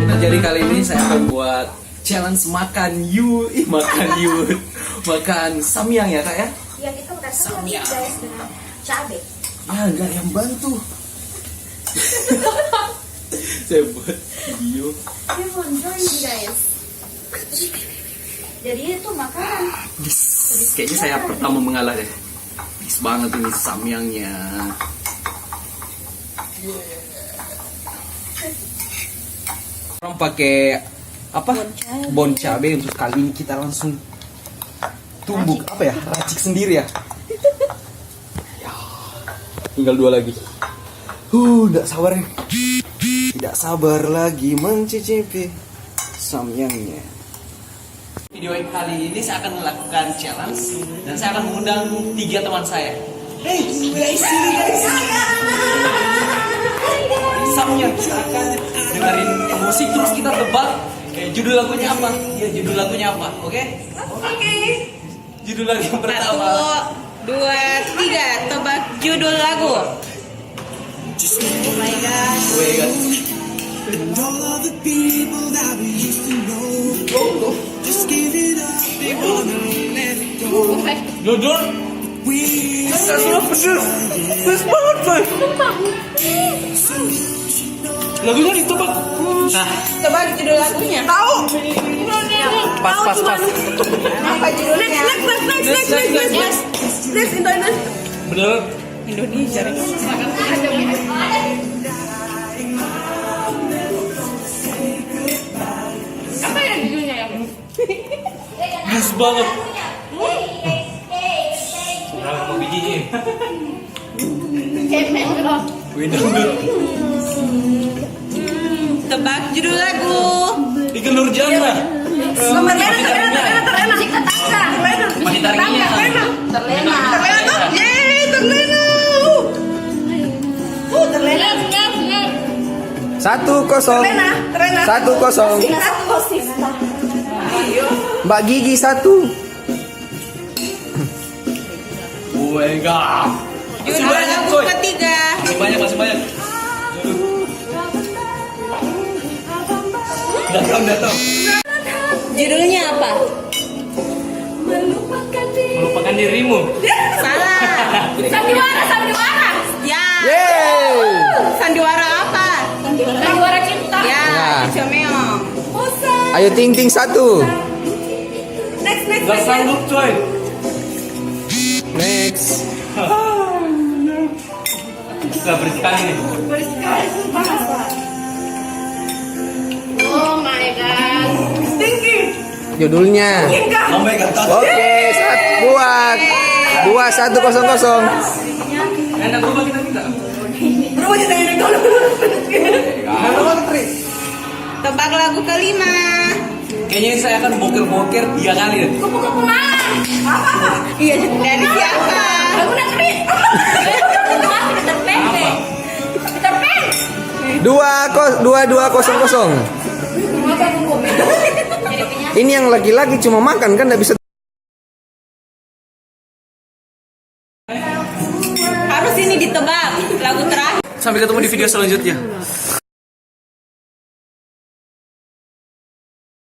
Nah, jadi kali ini saya akan buat challenge makan makan samyang ya kak ya? Iya, kita udah Samyang. guys dengan cabai. Ya nggak yang bantu. Saya buat video. We will join guys. Jadi itu makanan. Yes. Kayaknya saya pertama mengalah deh. Yes banget ini samyangnya. Orang pakai apa? Bon cabai. Untuk kali ini kita langsung tumbuk apa ya? Racik sendiri ya. Ya, tinggal 2 lagi. Nggak sabar ya. Tidak sabar lagi mencicipi samyangnya. Video kali ini saya akan melakukan challenge dan saya akan mengundang 3 teman saya. Hey guys, sini guys. Samyang, kita akan dengerin musik terus kita tebak judul lagunya apa? Ya, judul lagunya apa? Oke? Oke. Judul lagu yang pertama. 1, 2, 3, tebak judul lagu. Oh my god. Oh my god. Judul? Sudah pedes. Pedes banget coy. Lagunya ditebak. Nah, Tebak judul lagunya. Tahu. pas. Apa judulnya? Next Indonesia. Bener. Indonesia. Apa ya judulnya yang? Pas banget. Nah, mau bijinya. Tebak judul lagu. Ikan Nurjana. Nomor terlena. Kita tangga. Masih tariknya. Terlena. Yeay, terlena. Terlena. 1-0. Terlena. 1-0. Mbak Gigi 1. Oh my god. Masih Judul banyak lagu coy. ketiga. Masih banyak. Datang. Judulnya apa? Melupakan dirimu. Salah. Sandiwara. Ya. Yeay. Sandiwara apa? Sandiwara cinta. Ya, Ya. Comeong. Ayo ting 1. Next. Gak sanggup coy. Next. Gak bersekali nih. Oh my god. Tinggi. Judulnya. Oh my god. Oke, buat 2-1-0. Enak berubah kita. Berubah jadi ini dulu. Tebak lagu kelima. Kayaknya saya akan boker 3 kali deh. Kupu-kupu mana? Apa? Iya, dari siapa? Lagu negeri. Peter Pan. 2-2-0-0. Ini yang laki-laki cuma makan kan nggak bisa. Harus ini ditebak lagu terakhir. Sampai ketemu di video selanjutnya.